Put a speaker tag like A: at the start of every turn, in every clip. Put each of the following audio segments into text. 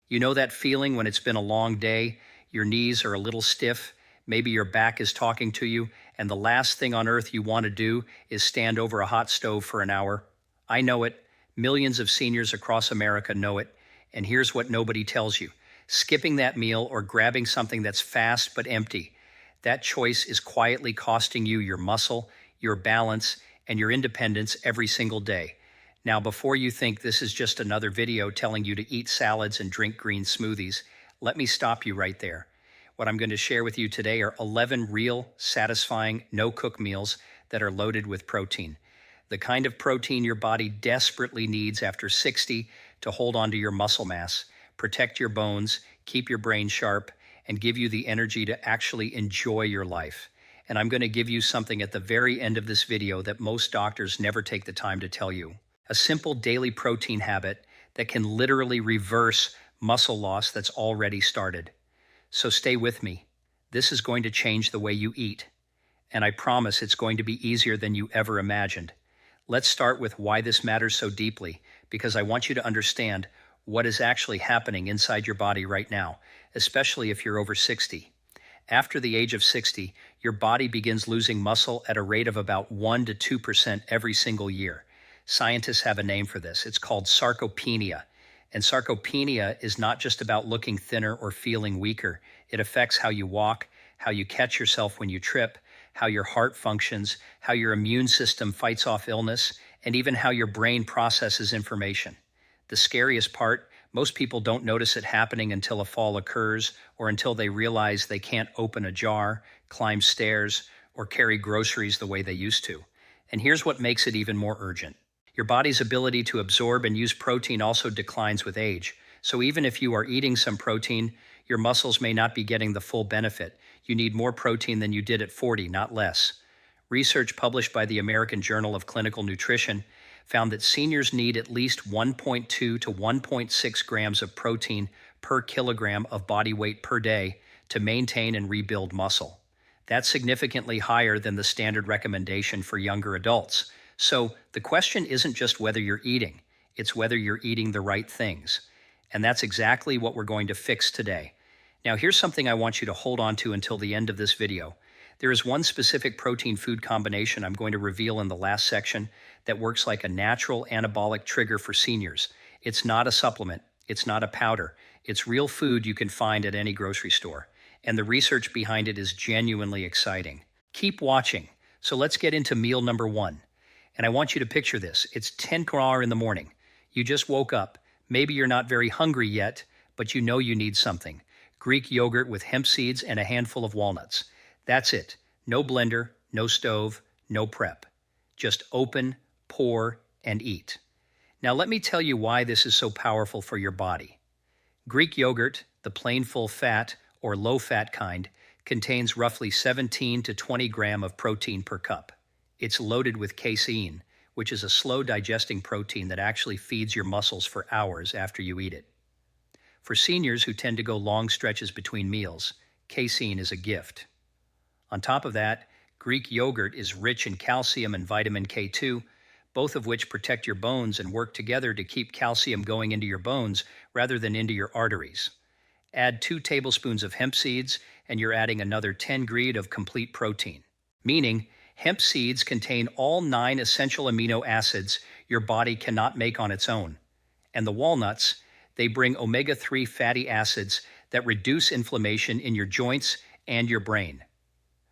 A: You know that feeling when it's been a long day, your knees are a little stiff, maybe your back is talking to you, and the last thing on earth you want to do is stand over a hot stove for an hour? I know it. Millions of seniors across America know it. And here's what nobody tells you. Skipping that meal or grabbing something that's fast but empty, that choice is quietly costing you your muscle, your balance, and your independence every single day. Now, before you think this is just another video telling you to eat salads and drink green smoothies, let me stop you right there. What I'm going to share with you today are 11 real, satisfying, no-cook meals that are loaded with protein. The kind of protein your body desperately needs after 60 to hold on to your muscle mass, protect your bones, keep your brain sharp, and give you the energy to actually enjoy your life. And I'm going to give you something at the very end of this video that most doctors never take the time to tell you. A simple daily protein habit that can literally reverse muscle loss that's already started. So stay with me. This is going to change the way you eat. And I promise it's going to be easier than you ever imagined. Let's start with why this matters so deeply, because I want you to understand what is actually happening inside your body right now, especially if you're over 60. After the age of 60, your body begins losing muscle at a rate of about 1 to 2% every single year. Scientists have a name for this. It's called sarcopenia. And sarcopenia is not just about looking thinner or feeling weaker. It affects how you walk, how you catch yourself when you trip, how your heart functions, how your immune system fights off illness, and even how your brain processes information. The scariest part, most people don't notice it happening until a fall occurs or until they realize they can't open a jar, climb stairs, or carry groceries the way they used to. And here's what makes it even more urgent. Your body's ability to absorb and use protein also declines with age. So even if you are eating some protein, your muscles may not be getting the full benefit. You need more protein than you did at 40, not less. Research published by the American Journal of Clinical Nutrition found that seniors need at least 1.2 to 1.6 grams of protein per kilogram of body weight per day to maintain and rebuild muscle. That's significantly higher than the standard recommendation for younger adults. So the question isn't just whether you're eating, it's whether you're eating the right things. And that's exactly what we're going to fix today. Now, here's something I want you to hold on to until the end of this video. There is one specific protein food combination I'm going to reveal in the last section that works like a natural anabolic trigger for seniors. It's not a supplement. It's not a powder. It's real food you can find at any grocery store. And the research behind it is genuinely exciting. Keep watching. So let's get into meal number 1. And I want you to picture this. It's 10 in the morning. You just woke up. Maybe you're not very hungry yet, but you know you need something. Greek yogurt with hemp seeds and a handful of walnuts. That's it. No blender, no stove, no prep. Just open, pour, and eat. Now let me tell you why this is so powerful for your body. Greek yogurt, the plain full fat or low fat kind, contains roughly 17 to 20 grams of protein per cup. It's loaded with casein, which is a slow digesting protein that actually feeds your muscles for hours after you eat it. For seniors who tend to go long stretches between meals, casein is a gift. On top of that, Greek yogurt is rich in calcium and vitamin K2, both of which protect your bones and work together to keep calcium going into your bones rather than into your arteries. Add 2 tablespoons of hemp seeds, and you're adding another 10 grams of complete protein, meaning hemp seeds contain all 9 essential amino acids your body cannot make on its own. And the walnuts, they bring omega-3 fatty acids that reduce inflammation in your joints and your brain.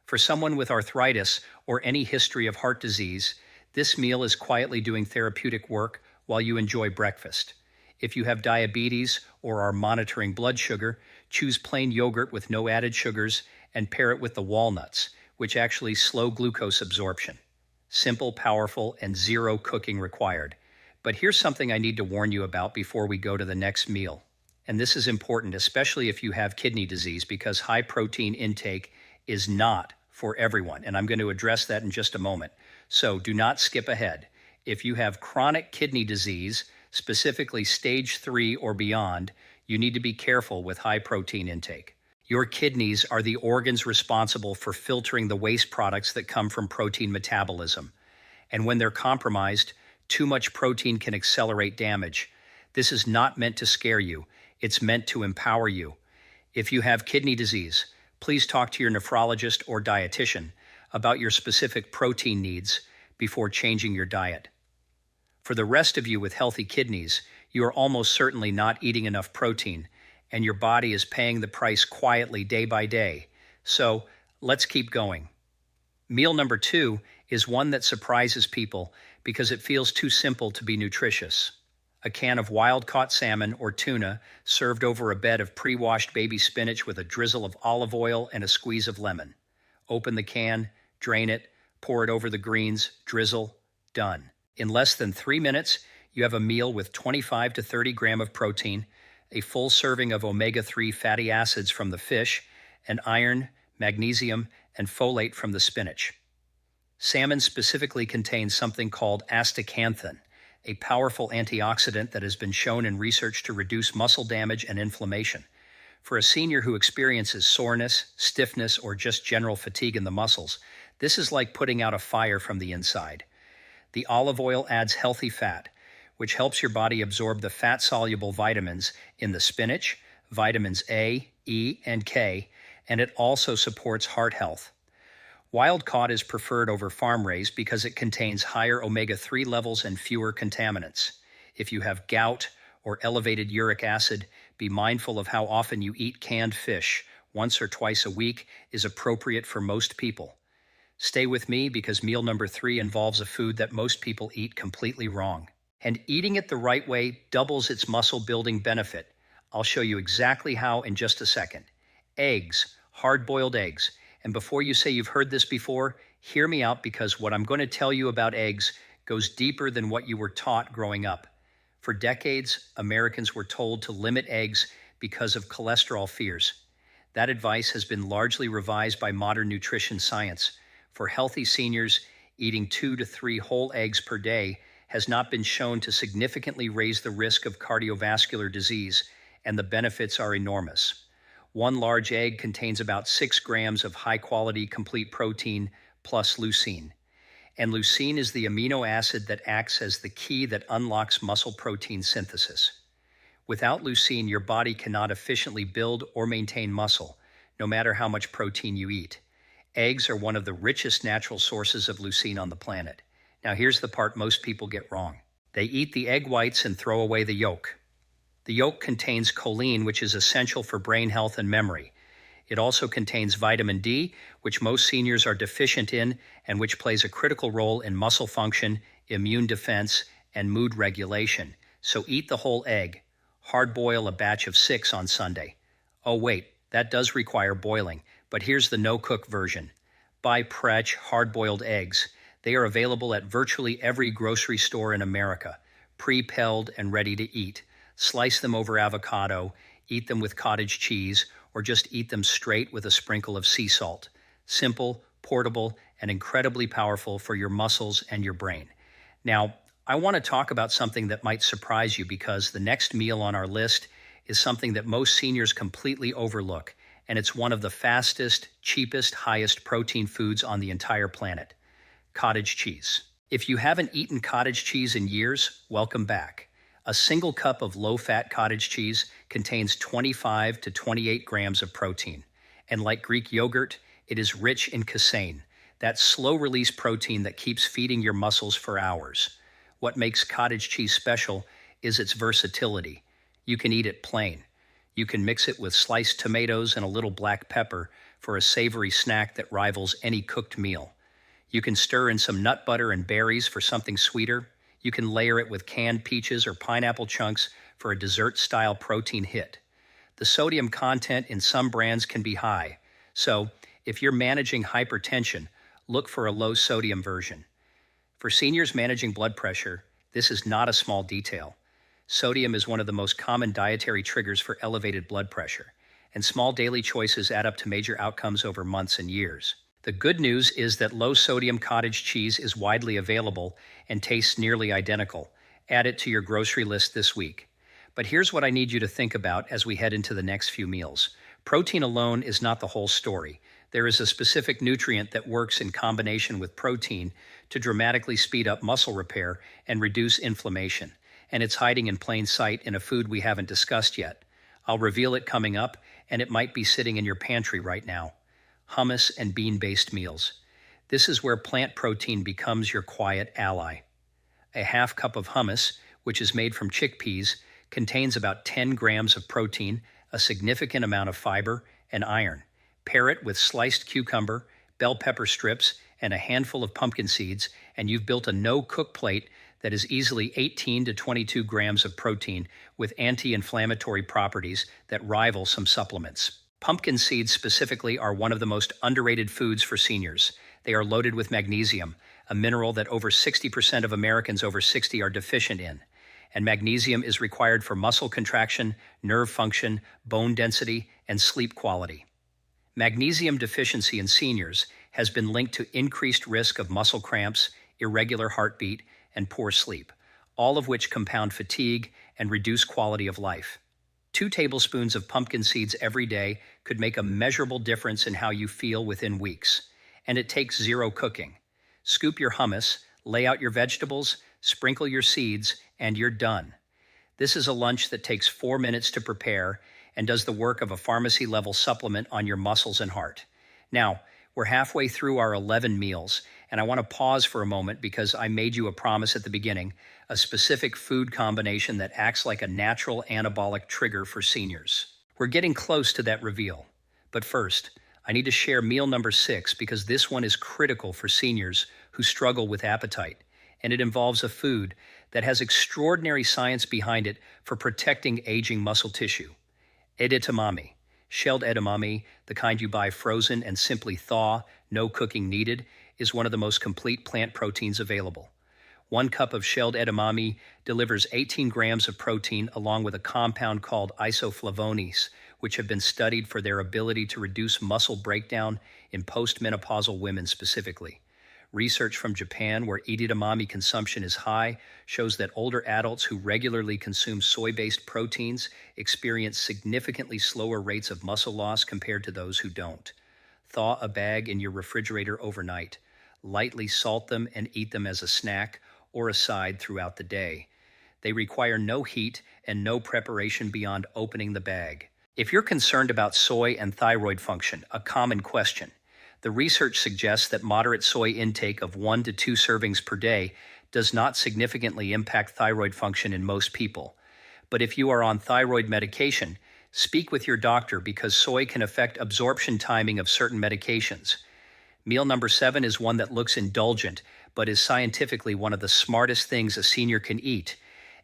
A: For someone with arthritis or any history of heart disease, this meal is quietly doing therapeutic work while you enjoy breakfast. If you have diabetes or are monitoring blood sugar, choose plain yogurt with no added sugars and pair it with the walnuts, which actually slow glucose absorption. Simple, powerful, and 0 cooking required. But here's something I need to warn you about before we go to the next meal. And this is important, especially if you have kidney disease, because high protein intake is not for everyone. And I'm going to address that in just a moment. So do not skip ahead. If you have chronic kidney disease, specifically stage 3 or beyond, you need to be careful with high protein intake. Your kidneys are the organs responsible for filtering the waste products that come from protein metabolism. And when they're compromised, too much protein can accelerate damage. This is not meant to scare you. It's meant to empower you. If you have kidney disease, please talk to your nephrologist or dietitian about your specific protein needs before changing your diet. For the rest of you with healthy kidneys, you are almost certainly not eating enough protein, and your body is paying the price quietly day by day. So let's keep going. Meal number 2 is one that surprises people because it feels too simple to be nutritious. A can of wild-caught salmon or tuna served over a bed of pre-washed baby spinach with a drizzle of olive oil and a squeeze of lemon. Open the can, drain it, pour it over the greens, drizzle, done. In less than 3 minutes, you have a meal with 25 to 30 grams of protein, a full serving of omega-3 fatty acids from the fish, and iron, magnesium, and folate from the spinach. Salmon specifically contains something called astaxanthin, a powerful antioxidant that has been shown in research to reduce muscle damage and inflammation. For a senior who experiences soreness, stiffness, or just general fatigue in the muscles, this is like putting out a fire from the inside. The olive oil adds healthy fat, which helps your body absorb the fat-soluble vitamins in the spinach, vitamins A, E, and K, and it also supports heart health. Wild-caught is preferred over farm-raised because it contains higher omega-3 levels and fewer contaminants. If you have gout or elevated uric acid, be mindful of how often you eat canned fish. Once or twice a week is appropriate for most people. Stay with me because meal number 3 involves a food that most people eat completely wrong. And eating it the right way doubles its muscle-building benefit. I'll show you exactly how in just a second. Eggs, hard-boiled eggs. And before you say you've heard this before, hear me out because what I'm going to tell you about eggs goes deeper than what you were taught growing up. For decades, Americans were told to limit eggs because of cholesterol fears. That advice has been largely revised by modern nutrition science. For healthy seniors, eating 2 to 3 whole eggs per day has not been shown to significantly raise the risk of cardiovascular disease, and the benefits are enormous. One large egg contains about 6 grams of high-quality complete protein plus leucine. And leucine is the amino acid that acts as the key that unlocks muscle protein synthesis. Without leucine, your body cannot efficiently build or maintain muscle, no matter how much protein you eat. Eggs are one of the richest natural sources of leucine on the planet. Now here's the part most people get wrong. They eat the egg whites and throw away the yolk. The yolk contains choline, which is essential for brain health and memory. It also contains vitamin D, which most seniors are deficient in and which plays a critical role in muscle function, immune defense, and mood regulation. So eat the whole egg. Hard boil a batch of 6 on Sunday. Oh wait, that does require boiling, but here's the no-cook version. Buy Pretch hard-boiled eggs. They are available at virtually every grocery store in America, pre-pelled and ready to eat. Slice them over avocado, eat them with cottage cheese, or just eat them straight with a sprinkle of sea salt. Simple, portable, and incredibly powerful for your muscles and your brain. Now, I want to talk about something that might surprise you because the next meal on our list is something that most seniors completely overlook, and it's one of the fastest, cheapest, highest protein foods on the entire planet: cottage cheese. If you haven't eaten cottage cheese in years, welcome back. A single cup of low-fat cottage cheese contains 25 to 28 grams of protein. And like Greek yogurt, it is rich in casein, that slow-release protein that keeps feeding your muscles for hours. What makes cottage cheese special is its versatility. You can eat it plain. You can mix it with sliced tomatoes and a little black pepper for a savory snack that rivals any cooked meal. You can stir in some nut butter and berries for something sweeter. You can layer it with canned peaches or pineapple chunks for a dessert-style protein hit. The sodium content in some brands can be high, so if you're managing hypertension, look for a low-sodium version. For seniors managing blood pressure, this is not a small detail. Sodium is one of the most common dietary triggers for elevated blood pressure, and small daily choices add up to major outcomes over months and years. The good news is that low-sodium cottage cheese is widely available and tastes nearly identical. Add it to your grocery list this week. But here's what I need you to think about as we head into the next few meals. Protein alone is not the whole story. There is a specific nutrient that works in combination with protein to dramatically speed up muscle repair and reduce inflammation. And it's hiding in plain sight in a food we haven't discussed yet. I'll reveal it coming up, and it might be sitting in your pantry right now. Hummus and bean-based meals. This is where plant protein becomes your quiet ally. A half cup of hummus, which is made from chickpeas, contains about 10 grams of protein, a significant amount of fiber, and iron. Pair it with sliced cucumber, bell pepper strips, and a handful of pumpkin seeds, and you've built a no-cook plate that is easily 18 to 22 grams of protein with anti-inflammatory properties that rival some supplements. Pumpkin seeds specifically are one of the most underrated foods for seniors. They are loaded with magnesium, a mineral that over 60% of Americans over 60 are deficient in. And magnesium is required for muscle contraction, nerve function, bone density, and sleep quality. Magnesium deficiency in seniors has been linked to increased risk of muscle cramps, irregular heartbeat, and poor sleep, all of which compound fatigue and reduce quality of life. 2 tablespoons of pumpkin seeds every day could make a measurable difference in how you feel within weeks. And it takes 0 cooking. Scoop your hummus, lay out your vegetables, sprinkle your seeds, and you're done. This is a lunch that takes 4 minutes to prepare and does the work of a pharmacy-level supplement on your muscles and heart. Now, we're halfway through our 11 meals, and I want to pause for a moment because I made you a promise at the beginning, a specific food combination that acts like a natural anabolic trigger for seniors. We're getting close to that reveal. But first, I need to share meal number 6 because this one is critical for seniors who struggle with appetite, and it involves a food that has extraordinary science behind it for protecting aging muscle tissue. Edamame. Shelled edamame, the kind you buy frozen and simply thaw, no cooking needed, is one of the most complete plant proteins available. 1 cup of shelled edamame delivers 18 grams of protein along with a compound called isoflavones, which have been studied for their ability to reduce muscle breakdown in postmenopausal women specifically. Research from Japan, where edamame consumption is high, shows that older adults who regularly consume soy-based proteins experience significantly slower rates of muscle loss compared to those who don't. Thaw a bag in your refrigerator overnight. Lightly salt them and eat them as a snack or a side throughout the day. They require no heat and no preparation beyond opening the bag. If you're concerned about soy and thyroid function, a common question, the research suggests that moderate soy intake of 1 to 2 servings per day does not significantly impact thyroid function in most people. But if you are on thyroid medication, speak with your doctor because soy can affect absorption timing of certain medications. Meal number 7 is one that looks indulgent, but is scientifically one of the smartest things a senior can eat,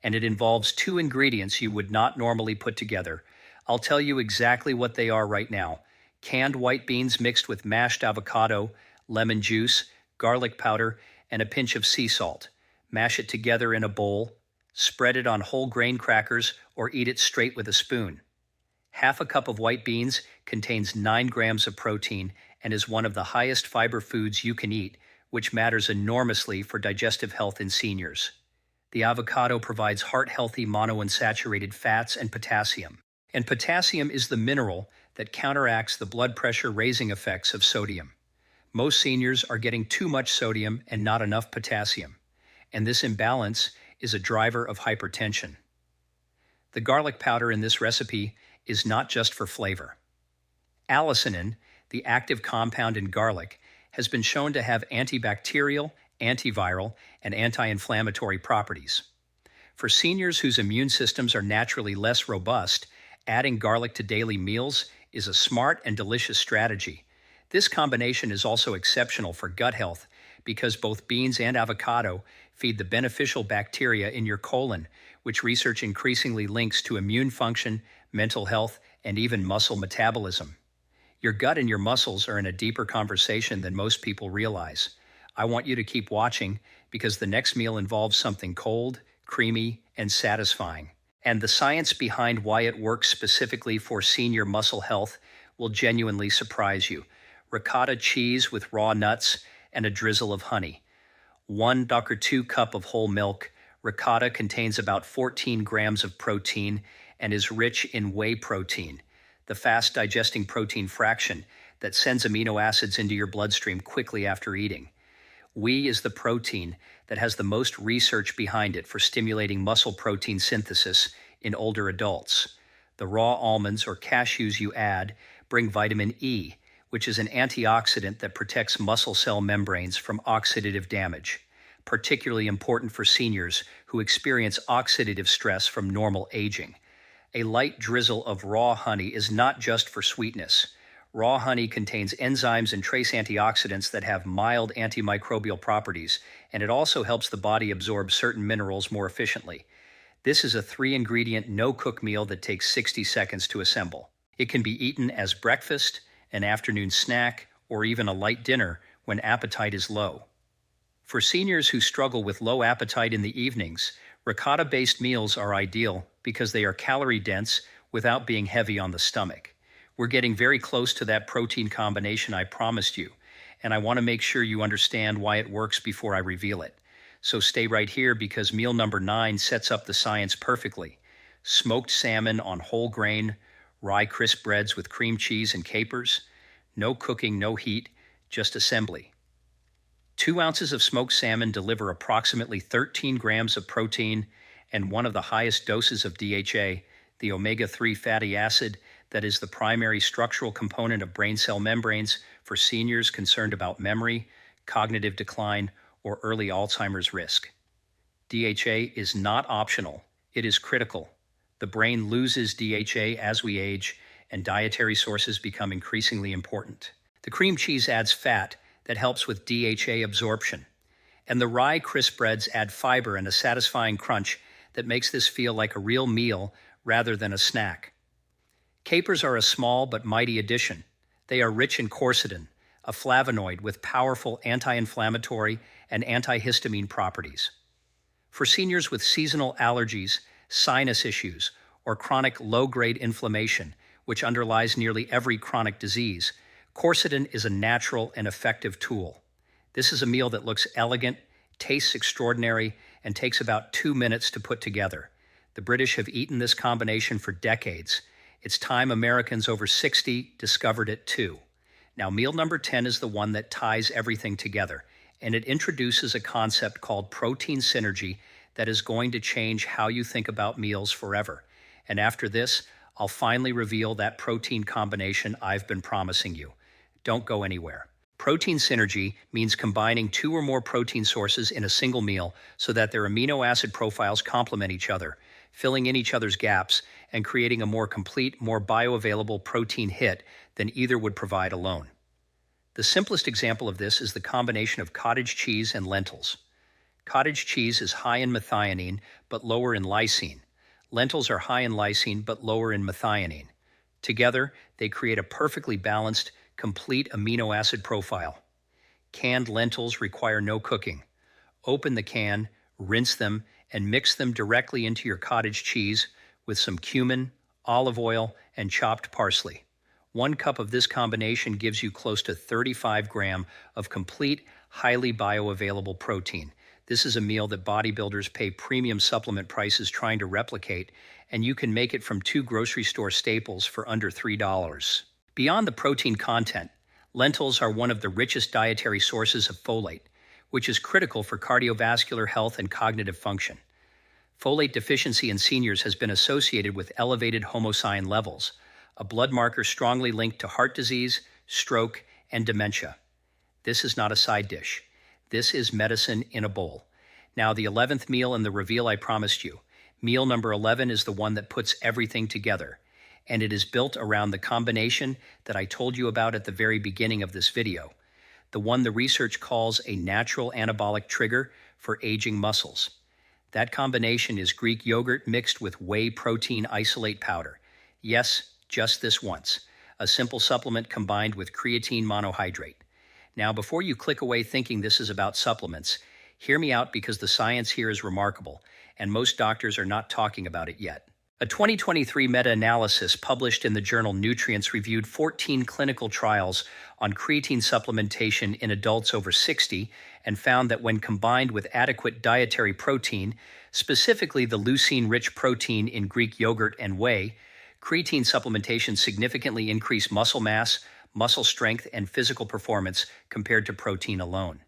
A: and it involves 2 ingredients you would not normally put together. I'll tell you exactly what they are right now. Canned white beans mixed with mashed avocado, lemon juice, garlic powder, and a pinch of sea salt. Mash it together in a bowl, spread it on whole grain crackers, or eat it straight with a spoon. Half a cup of white beans contains 9 grams of protein and is one of the highest fiber foods you can eat, which matters enormously for digestive health in seniors. The avocado provides heart-healthy monounsaturated fats and potassium. And potassium is the mineral that counteracts the blood pressure-raising effects of sodium. Most seniors are getting too much sodium and not enough potassium, and this imbalance is a driver of hypertension. The garlic powder in this recipe is not just for flavor. Allicin, the active compound in garlic, has been shown to have antibacterial, antiviral, and anti-inflammatory properties. For seniors whose immune systems are naturally less robust, adding garlic to daily meals is a smart and delicious strategy. This combination is also exceptional for gut health because both beans and avocado feed the beneficial bacteria in your colon, which research increasingly links to immune function, mental health, and even muscle metabolism. Your gut and your muscles are in a deeper conversation than most people realize. I want you to keep watching because the next meal involves something cold, creamy, and satisfying. And the science behind why it works specifically for senior muscle health will genuinely surprise you. Ricotta cheese with raw nuts and a drizzle of honey. 1-2 cup of whole milk. Ricotta contains about 14 grams of protein and is rich in whey protein, the fast-digesting protein fraction that sends amino acids into your bloodstream quickly after eating. Whey is the protein that has the most research behind it for stimulating muscle protein synthesis in older adults. The raw almonds or cashews you add bring vitamin E, which is an antioxidant that protects muscle cell membranes from oxidative damage, particularly important for seniors who experience oxidative stress from normal aging. A light drizzle of raw honey is not just for sweetness. Raw honey contains enzymes and trace antioxidants that have mild antimicrobial properties, and it also helps the body absorb certain minerals more efficiently. This is a 3-ingredient, no-cook meal that takes 60 seconds to assemble. It can be eaten as breakfast, an afternoon snack, or even a light dinner when appetite is low. For seniors who struggle with low appetite in the evenings, ricotta-based meals are ideal because they are calorie-dense without being heavy on the stomach. We're getting very close to that protein combination I promised you, and I want to make sure you understand why it works before I reveal it. So stay right here because meal number 9 sets up the science perfectly. Smoked salmon on whole grain, rye crisp breads with cream cheese and capers. No cooking, no heat, just assembly. 2 ounces of smoked salmon deliver approximately 13 grams of protein and one of the highest doses of DHA, the omega-3 fatty acid that is the primary structural component of brain cell membranes for seniors concerned about memory, cognitive decline, or early Alzheimer's risk. DHA is not optional, it is critical. The brain loses DHA as we age, and dietary sources become increasingly important. The cream cheese adds fat that helps with DHA absorption, and the rye crisp breads add fiber and a satisfying crunch that makes this feel like a real meal rather than a snack. Capers are a small but mighty addition. They are rich in quercetin, a flavonoid with powerful anti-inflammatory and antihistamine properties. For seniors with seasonal allergies, sinus issues, or chronic low-grade inflammation, which underlies nearly every chronic disease, quercetin is a natural and effective tool. This is a meal that looks elegant, tastes extraordinary, and takes about 2 minutes to put together. The British have eaten this combination for decades. It's time Americans over 60 discovered it too. Now, meal number 10 is the one that ties everything together, and it introduces a concept called protein synergy that is going to change how you think about meals forever. And after this, I'll finally reveal that protein combination I've been promising you. Don't go anywhere. Protein synergy means combining 2 or more protein sources in a single meal so that their amino acid profiles complement each other, filling in each other's gaps and creating a more complete, more bioavailable protein hit than either would provide alone. The simplest example of this is the combination of cottage cheese and lentils. Cottage cheese is high in methionine but lower in lysine. Lentils are high in lysine but lower in methionine. Together, they create a perfectly balanced, complete amino acid profile. Canned lentils require no cooking. Open the can, rinse them, and mix them directly into your cottage cheese with some cumin, olive oil, and chopped parsley. 1 cup of this combination gives you close to 35 grams of complete, highly bioavailable protein. This is a meal that bodybuilders pay premium supplement prices trying to replicate, and you can make it from 2 grocery store staples for under $3. Beyond the protein content, lentils are one of the richest dietary sources of folate, which is critical for cardiovascular health and cognitive function. Folate deficiency in seniors has been associated with elevated homocyan levels, a blood marker strongly linked to heart disease, stroke, and dementia. This is not a side dish. This is medicine in a bowl. Now, the 11th meal in the reveal I promised you. Meal number 11 is the one that puts everything together, and it is built around the combination that I told you about at the very beginning of this video, the one the research calls a natural anabolic trigger for aging muscles. That combination is Greek yogurt mixed with whey protein isolate powder. Yes, just this once, a simple supplement combined with creatine monohydrate. Now, before you click away thinking this is about supplements, hear me out because the science here is remarkable, and most doctors are not talking about it yet. A 2023 meta-analysis published in the journal Nutrients reviewed 14 clinical trials on creatine supplementation in adults over 60 and found that when combined with adequate dietary protein, specifically the leucine-rich protein in Greek yogurt and whey, creatine supplementation significantly increased muscle mass, muscle strength, and physical performance compared to protein alone.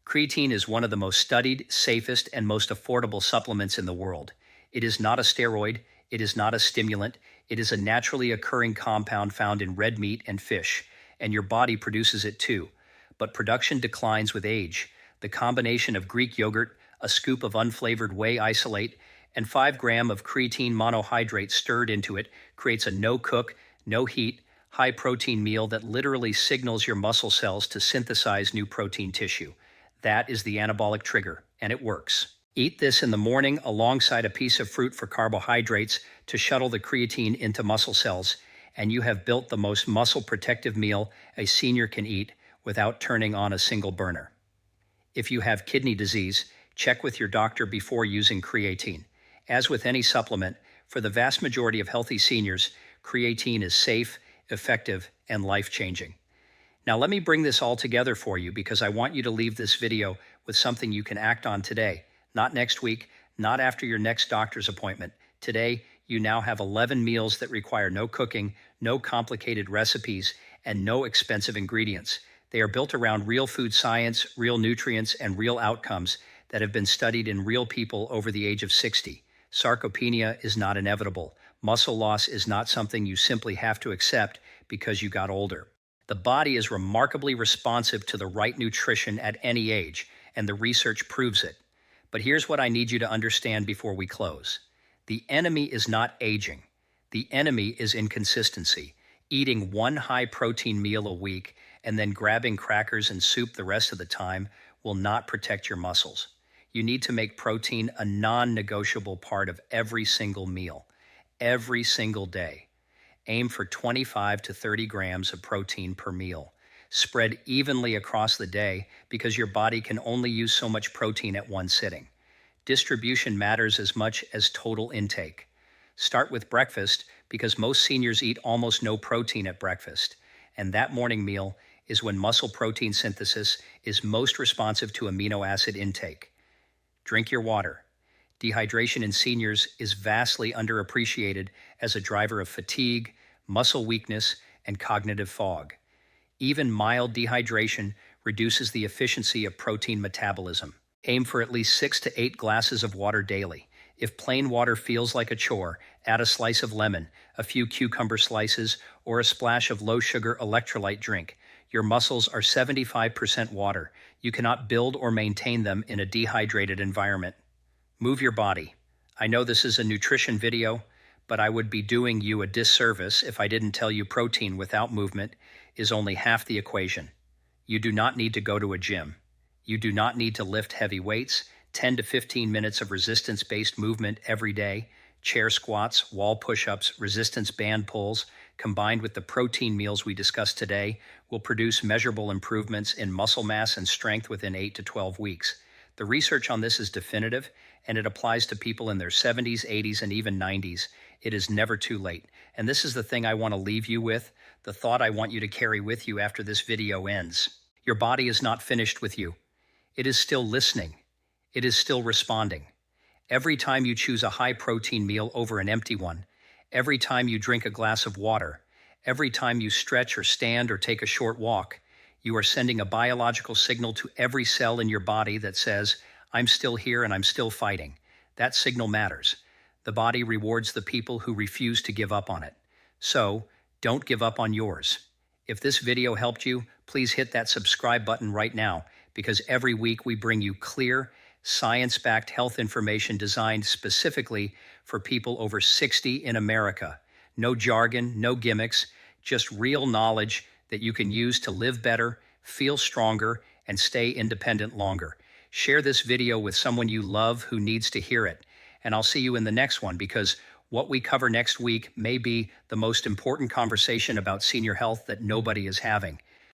A: Creatine is one of the most studied, safest, and most affordable supplements in the world. It is not a steroid, It is not a stimulant. It is a naturally occurring compound found in red meat and fish, and your body produces it too. But production declines with age. The combination of Greek yogurt, a scoop of unflavored whey isolate, and 5 grams of creatine monohydrate stirred into it creates a no-cook, no-heat, high-protein meal that literally signals your muscle cells to synthesize new protein tissue. That is the anabolic trigger, and it works. Eat this in the morning alongside a piece of fruit for carbohydrates to shuttle the creatine into muscle cells, and you have built the most muscle-protective meal a senior can eat without turning on a single burner. If you have kidney disease, check with your doctor before using creatine. As with any supplement, for the vast majority of healthy seniors, creatine is safe, effective, and life-changing. Now let me bring this all together for you because I want you to leave this video with something you can act on today. Not next week, not after your next doctor's appointment. Today, you now have 11 meals that require no cooking, no complicated recipes, and no expensive ingredients. They are built around real food science, real nutrients, and real outcomes that have been studied in real people over the age of 60. Sarcopenia is not inevitable. Muscle loss is not something you simply have to accept because you got older. The body is remarkably responsive to the right nutrition at any age, and the research proves it. But here's what I need you to understand before we close. The enemy is not aging. The enemy is inconsistency. Eating one high-protein meal a week and then grabbing crackers and soup the rest of the time will not protect your muscles. You need to make protein a non-negotiable part of every single meal, every single day. Aim for 25 to 30 grams of protein per meal. Spread evenly across the day because your body can only use so much protein at one sitting. Distribution matters as much as total intake. Start with breakfast because most seniors eat almost no protein at breakfast, and that morning meal is when muscle protein synthesis is most responsive to amino acid intake. Drink your water. Dehydration in seniors is vastly underappreciated as a driver of fatigue, muscle weakness, and cognitive fog. Even mild dehydration reduces the efficiency of protein metabolism. Aim for at least 6 to 8 glasses of water daily. If plain water feels like a chore, add a slice of lemon, a few cucumber slices, or a splash of low-sugar electrolyte drink. Your muscles are 75% water. You cannot build or maintain them in a dehydrated environment. Move your body. I know this is a nutrition video, but I would be doing you a disservice if I didn't tell you protein without movement is only half the equation. You do not need to go to a gym. You do not need to lift heavy weights. 10 to 15 minutes of resistance-based movement every day, chair squats, wall push-ups, resistance band pulls, combined with the protein meals we discussed today, will produce measurable improvements in muscle mass and strength within 8 to 12 weeks. The research on this is definitive, and it applies to people in their 70s, 80s, and even 90s. It is never too late. And this is the thing I want to leave you with, the thought I want you to carry with you after this video ends. Your body is not finished with you. It is still listening. It is still responding. Every time you choose a high-protein meal over an empty one, every time you drink a glass of water, every time you stretch or stand or take a short walk, you are sending a biological signal to every cell in your body that says, I'm still here and I'm still fighting. That signal matters. The body rewards the people who refuse to give up on it. So, don't give up on yours. If this video helped you, please hit that subscribe button right now, because every week we bring you clear, science-backed health information designed specifically for people over 60 in America. No jargon, no gimmicks, just real knowledge that you can use to live better, feel stronger, and stay independent longer. Share this video with someone you love who needs to hear it. And I'll see you in the next one, because what we cover next week may be the most important conversation about senior health that nobody is having.